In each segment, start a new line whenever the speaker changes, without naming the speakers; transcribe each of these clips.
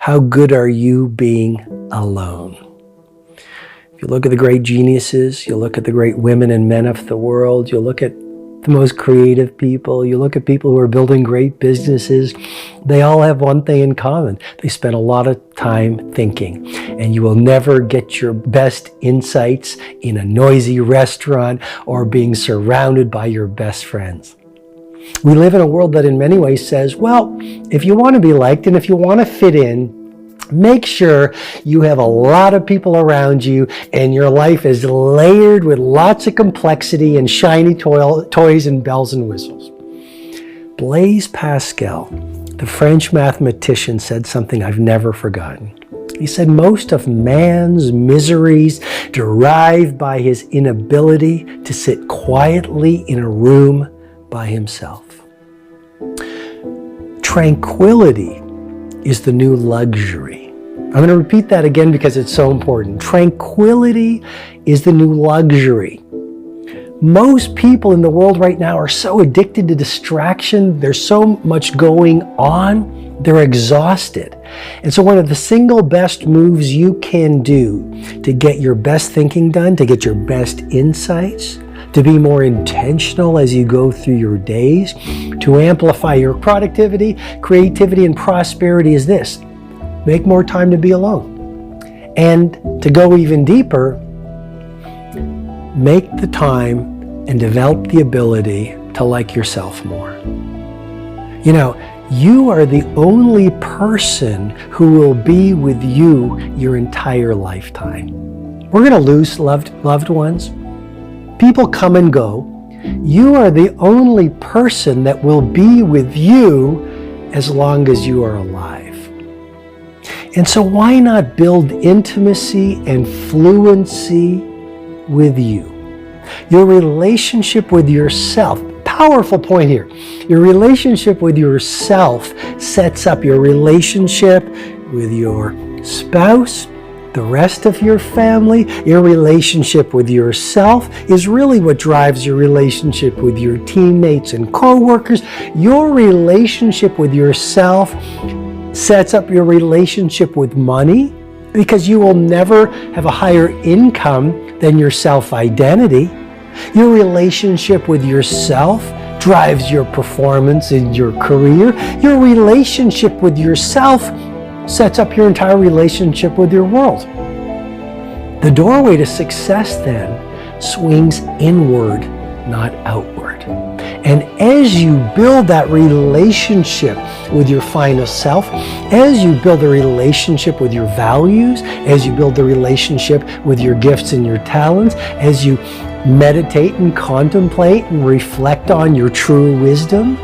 How good are you being alone? If you look at the great geniuses, you look at the great women and men of the world, you look at the most creative people, you look at people who are building great businesses, they all have one thing in common. They spend a lot of time thinking. And you will never get your best insights in a noisy restaurant or being surrounded by your best friends. We live in a world that in many ways says, well, if you want to be liked and if you want to fit in, make sure you have a lot of people around you and your life is layered with lots of complexity and shiny toys and bells and whistles. Blaise Pascal, the French mathematician, said something I've never forgotten. He said, most of man's miseries derive by his inability to sit quietly in a room by himself. Tranquility is the new luxury. I'm going to repeat that again because it's so important. Tranquility is the new luxury. Most people in the world right now are so addicted to distraction. There's so much going on. They're exhausted. And so one of the single best moves you can do to get your best thinking done, to get your best insights, to be more intentional as you go through your days, to amplify your productivity, creativity, and prosperity is this: make more time to be alone. And to go even deeper, make the time and develop the ability to like yourself more. You know, you are the only person who will be with you your entire lifetime. We're going to lose loved ones. People come and go. You are the only person that will be with you as long as you are alive. And so why not build intimacy and fluency with you? Your relationship with yourself, powerful point here. Your relationship with yourself sets up your relationship with your spouse, the rest of your family. Your relationship with yourself is really what drives your relationship with your teammates and co-workers. Your relationship with yourself sets up your relationship with money, because you will never have a higher income than your self-identity. Your relationship with yourself drives your performance in your career. Your relationship with yourself sets up your entire relationship with your world. The doorway to success then swings inward, not outward. And as you build that relationship with your final self, as you build a relationship with your values, as you build the relationship with your gifts and your talents, as you meditate and contemplate and reflect on your true wisdom,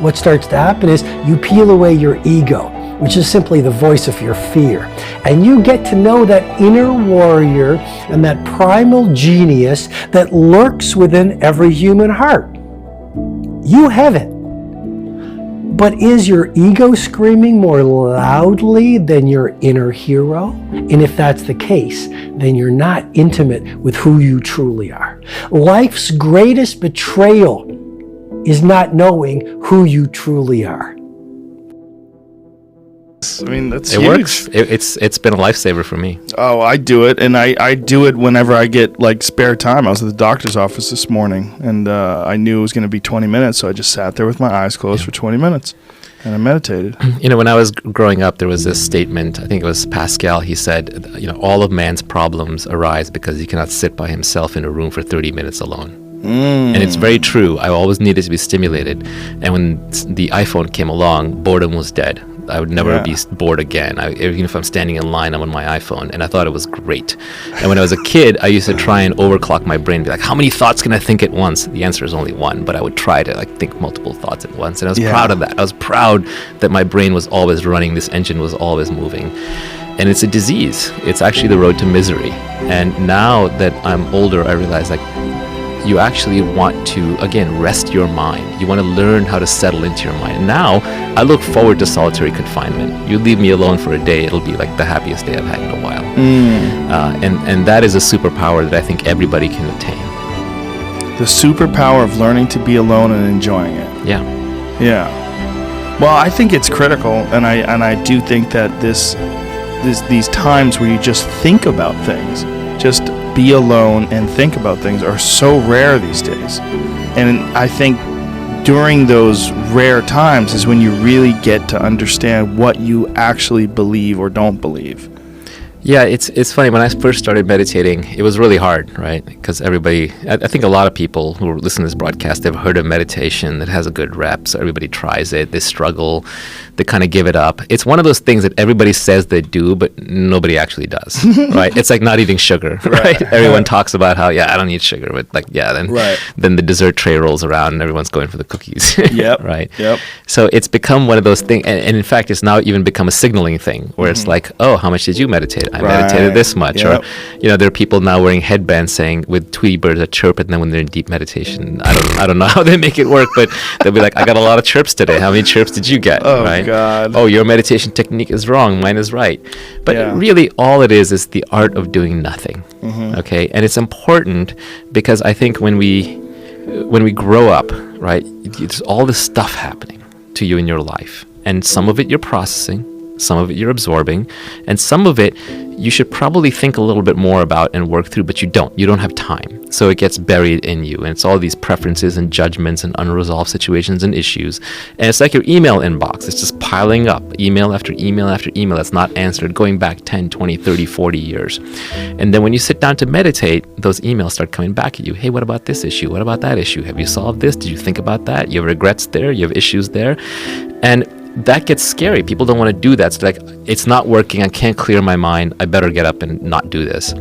what starts to happen is you peel away your ego, which is simply the voice of your fear. And you get to know that inner warrior and that primal genius that lurks within every human heart. You have it. But is your ego screaming more loudly than your inner hero? And if that's the case, then you're not intimate with who you truly are. Life's greatest betrayal is not knowing who you truly are.
I mean, that's
it
huge.
Works. It's been a lifesaver for me.
Oh, I do it, and I do it whenever I get like spare time. I was at the doctor's office this morning, and I knew it was going to be 20 minutes, so I just sat there with my eyes closed for 20 minutes, and I meditated.
You know, when I was growing up, there was this statement. I think it was Pascal. He said, you know, all of man's problems arise because he cannot sit by himself in a room for 30 minutes alone. And it's very true. I always needed to be stimulated, and when the iPhone came along, boredom was dead. I would never be bored again. Even if I'm standing in line, I'm on my iPhone, and I thought it was great. And when I was a kid, I used to try and overclock my brain, be like, how many thoughts can I think at once? The answer is only one, but I would try to think multiple thoughts at once, and I was proud of that. I was proud that my brain was always running, this engine was always moving. And it's a disease. It's actually the road to misery. And now that I'm older, I realize you actually want to, again, rest your mind. You want to learn how to settle into your mind. And now, I look forward to solitary confinement. You leave me alone for a day, it'll be like the happiest day I've had in a while. And that is a superpower that I think everybody can attain.
The superpower of learning to be alone and enjoying it.
Yeah.
Yeah. Well, I think it's critical, and I do think that these times where you just think about things, just be alone and think about things, are so rare these days. And I think during those rare times is when you really get to understand what you actually believe or don't believe.
Yeah, it's funny. When I first started meditating, it was really hard, right? Because everybody, I think a lot of people who listen to this broadcast, they've heard of meditation that has a good rep, so everybody tries it, they struggle, they kind of give it up. It's one of those things that everybody says they do, but nobody actually does, right? It's like not eating sugar, right? Everyone talks about how, I don't eat sugar, but then the dessert tray rolls around and everyone's going for the cookies, right?
Yep.
So it's become one of those things, and in fact, it's now even become a signaling thing, where it's like, oh, how much did you meditate? I meditated this much. Or, there are people now wearing headbands saying with Tweety birds that chirp at them when they're in deep meditation. I don't know how they make it work, but they'll be like, I got a lot of chirps today. How many chirps did you get?
Oh,
right?
God.
Oh, your meditation technique is wrong. Mine is right. But really, all it is the art of doing nothing. Okay, and it's important because I think when we grow up, right, there's all this stuff happening to you in your life, and some of it you're processing. Some of it you're absorbing, and some of it you should probably think a little bit more about and work through, but you don't have time. So it gets buried in you, and it's all these preferences and judgments and unresolved situations and issues. And it's like your email inbox. It's just piling up, email after email after email that's not answered, going back 10, 20, 30, 40 years. And then when you sit down to meditate, those emails start coming back at you. Hey, what about this issue? What about that issue? Have you solved this? Did you think about that? You have regrets there? You have issues there? And that gets scary. People don't want to do that. So like, it's not working. I can't clear my mind. I better get up and not do this.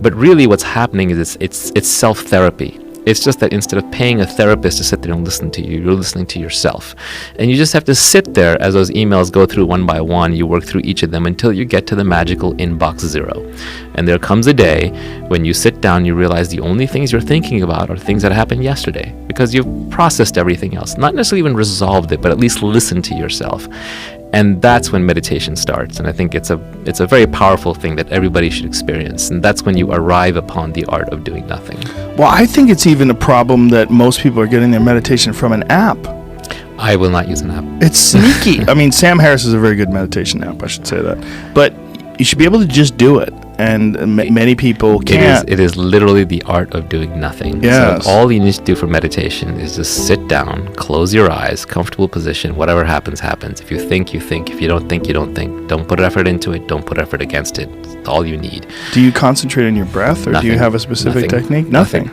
But really what's happening is it's self-therapy. It's just that instead of paying a therapist to sit there and listen to you, you're listening to yourself. And you just have to sit there as those emails go through one by one. You work through each of them until you get to the magical inbox 0. And there comes a day when you sit down, you realize the only things you're thinking about are things that happened yesterday, because you've processed everything else. Not necessarily even resolved it, but at least listened to yourself. And that's when meditation starts. And I think it's a very powerful thing that everybody should experience. And that's when you arrive upon the art of doing nothing.
Well, I think it's even a problem that most people are getting their meditation from an app.
I will not use an app.
It's sneaky. I mean, Sam Harris is a very good meditation app, I should say that. But you should be able to just do it. And many people can't.
It is literally the art of doing nothing.
Yes.
So all you need to do for meditation is just sit down, close your eyes, comfortable position, whatever happens, happens. If you think, you think. If you don't think, you don't think. Don't put effort into it. Don't put effort against it. It's all you need.
Do you concentrate on your breath, or
Nothing.
do you have a specific technique? Nothing.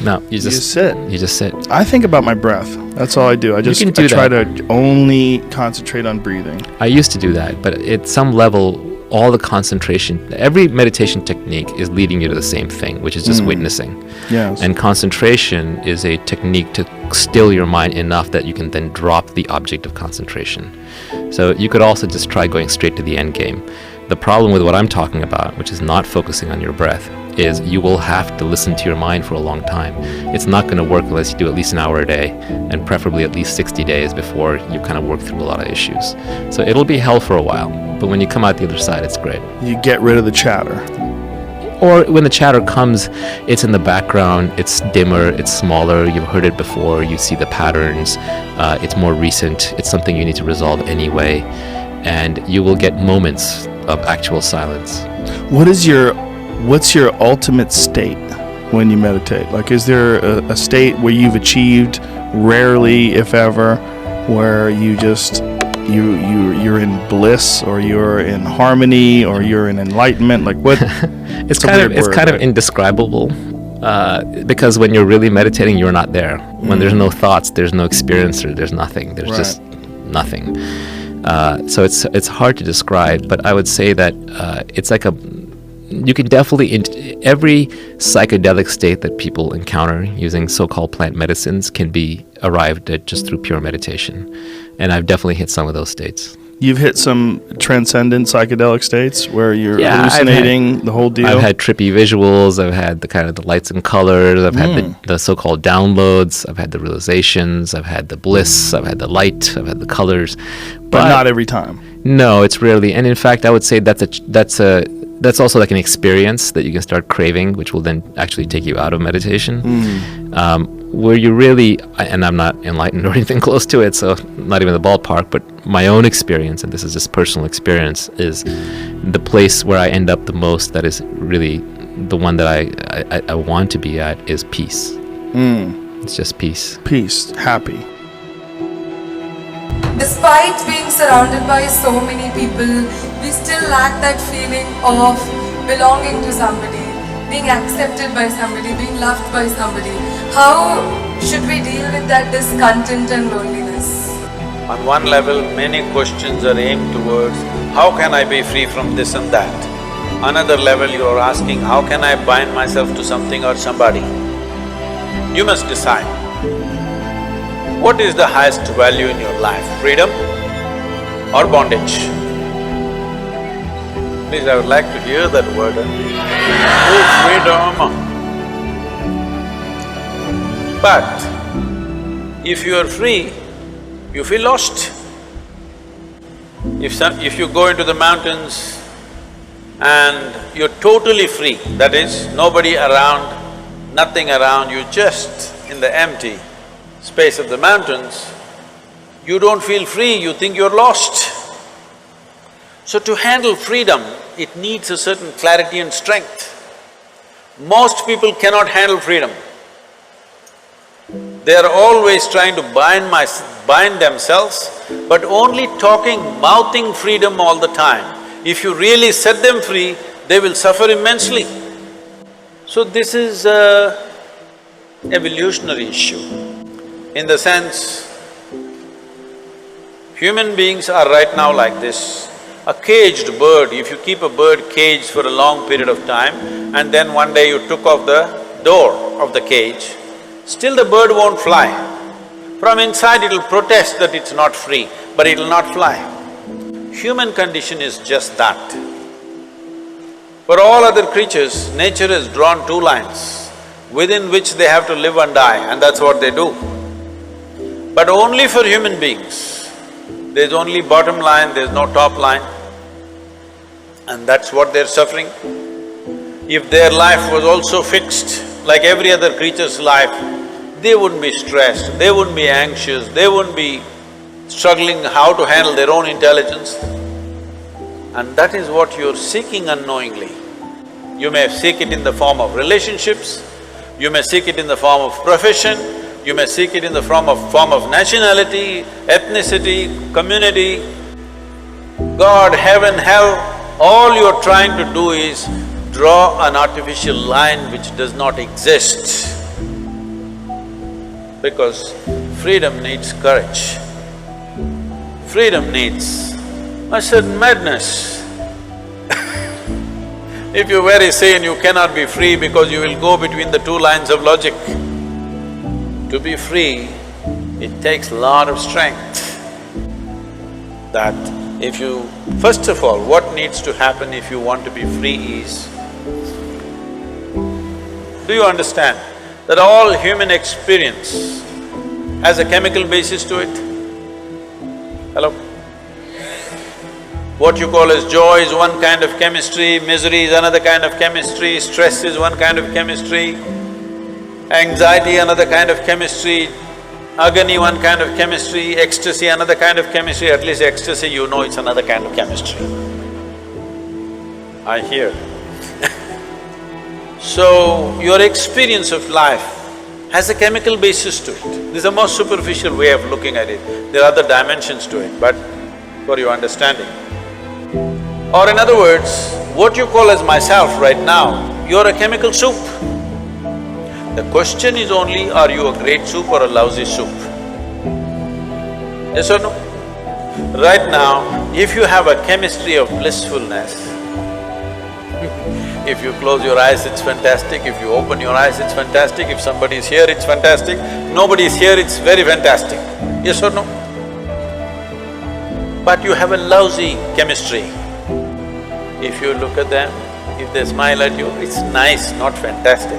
No, you just
sit.
You just sit.
I think about my breath. That's all I do. I try to only concentrate on breathing.
I used to do that, but at some level, all the concentration, every meditation technique is leading you to the same thing, which is just witnessing.
Yes.
And concentration is a technique to still your mind enough that you can then drop the object of concentration. So you could also just try going straight to the end game. The problem with what I'm talking about, which is not focusing on your breath, is you will have to listen to your mind for a long time. It's not going to work unless you do at least an hour a day, and preferably at least 60 days before you kind of work through a lot of issues. So it'll be hell for a while, but when you come out the other side, it's great.
You get rid of the chatter.
Or when the chatter comes, it's in the background, it's dimmer, it's smaller, you've heard it before, you see the patterns, it's more recent, it's something you need to resolve anyway, and you will get moments of actual silence. What's your ultimate state when you meditate? Like, is there a state where you've achieved, rarely if ever, where you just you're in bliss, or you're in harmony, or you're in enlightenment? Like, what? It's kind of indescribable, because when you're really meditating, you're not there. When there's no thoughts, there's no experiencer, there's nothing. There's just nothing. So it's hard to describe, but I would say that it's like you can definitely, every psychedelic state that people encounter using so-called plant medicines can be arrived at just through pure meditation. And I've definitely hit some of those states.
You've hit some transcendent psychedelic states where you're hallucinating the whole deal?
I've had trippy visuals. I've had the kind of the lights and colors. I've had the so-called downloads. I've had the realizations. I've had the bliss. I've had the light. I've had the colors.
But not every time.
No, it's rarely. And in fact, I would say that's also like an experience that you can start craving, which will then actually take you out of meditation. where you really, and I'm not enlightened or anything close to it, so not even the ballpark, but my own experience, and this is just personal experience, is the place where I end up the most, that is really the one that I want to be at, is peace. It's just peace.
Peace, happy.
Despite being surrounded by so many people, we still lack that feeling of belonging to somebody, being accepted by somebody, being loved by somebody. How should we deal with that discontent and loneliness?
On one level, many questions are aimed towards, how can I be free from this and that? Another level, you are asking, how can I bind myself to something or somebody? You must decide. What is the highest value in your life, freedom or bondage? Please, I would like to hear that word. Oh, freedom! But if you are free, you feel lost. If you go into the mountains and you're totally free, that is, nobody around, nothing around, you're just in the empty space of the mountains, you don't feel free, you think you're lost. So to handle freedom, it needs a certain clarity and strength. Most people cannot handle freedom. They are always trying to bind themselves, but only talking, mouthing freedom all the time. If you really set them free, they will suffer immensely. So this is an evolutionary issue. In the sense, human beings are right now like this. A caged bird, if you keep a bird caged for a long period of time and then one day you took off the door of the cage, still the bird won't fly. From inside it'll protest that it's not free, but it'll not fly. Human condition is just that. For all other creatures, nature has drawn two lines within which they have to live and die, and that's what they do. But only for human beings, there's only bottom line, there's no top line, and that's what they're suffering. If their life was also fixed like every other creature's life, they wouldn't be stressed, they wouldn't be anxious, they wouldn't be struggling how to handle their own intelligence. And that is what you're seeking unknowingly. You may seek it in the form of relationships, you may seek it in the form of profession, you may seek it in the form of nationality, ethnicity, community, God, heaven, hell. All you're trying to do is draw an artificial line which does not exist. Because freedom needs courage. Freedom needs a certain madness. If you're very sane, you cannot be free because you will go between the two lines of logic. To be free, it takes a lot of strength. That if you… First of all, what needs to happen if you want to be free is… Do you understand that all human experience has a chemical basis to it? Hello? What you call as joy is one kind of chemistry, misery is another kind of chemistry, stress is one kind of chemistry, anxiety another kind of chemistry, agony one kind of chemistry, ecstasy another kind of chemistry. At least ecstasy, you know it's another kind of chemistry. I hear. So, your experience of life has a chemical basis to it. This is a more superficial way of looking at it. There are other dimensions to it, but for your understanding. Or in other words, what you call as myself right now, you're a chemical soup. The question is only, are you a great soup or a lousy soup? Yes or no? Right now, if you have a chemistry of blissfulness, if you close your eyes, it's fantastic, if you open your eyes, it's fantastic, if somebody is here, it's fantastic, nobody is here, it's very fantastic. Yes or no? But you have a lousy chemistry. If you look at them, if they smile at you, it's nice, not fantastic.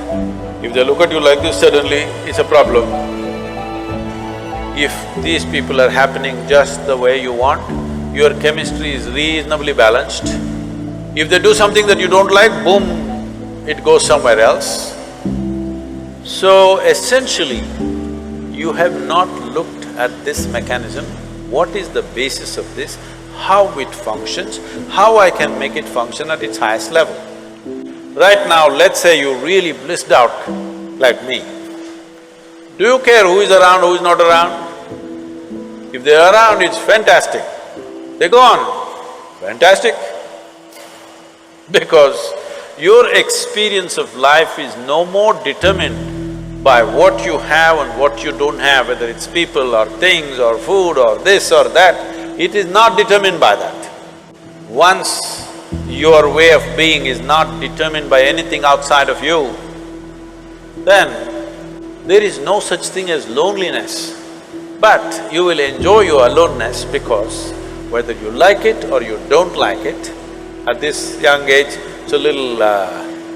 If they look at you like this, suddenly it's a problem. If these people are happening just the way you want, your chemistry is reasonably balanced. If they do something that you don't like, boom, it goes somewhere else. So essentially, you have not looked at this mechanism, what is the basis of this, how it functions, how I can make it function at its highest level. Right now, let's say you really blissed out like me. Do you care who is around, who is not around? If they're around, it's fantastic. They go on, fantastic. Because your experience of life is no more determined by what you have and what you don't have, whether it's people or things or food or this or that, it is not determined by that. Once your way of being is not determined by anything outside of you, then there is no such thing as loneliness. But you will enjoy your aloneness because whether you like it or you don't like it, at this young age, it's a little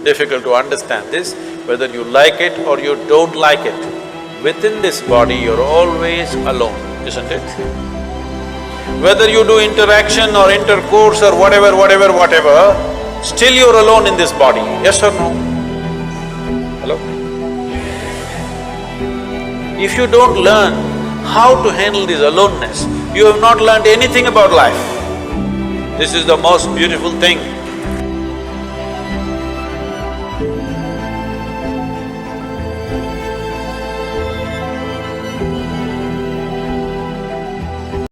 difficult to understand this, whether you like it or you don't like it, within this body you're always alone, isn't it? Whether you do interaction or intercourse or whatever, still you're alone in this body, yes or no? Hello? If you don't learn how to handle this aloneness, you have not learned anything about life. This is the most beautiful thing.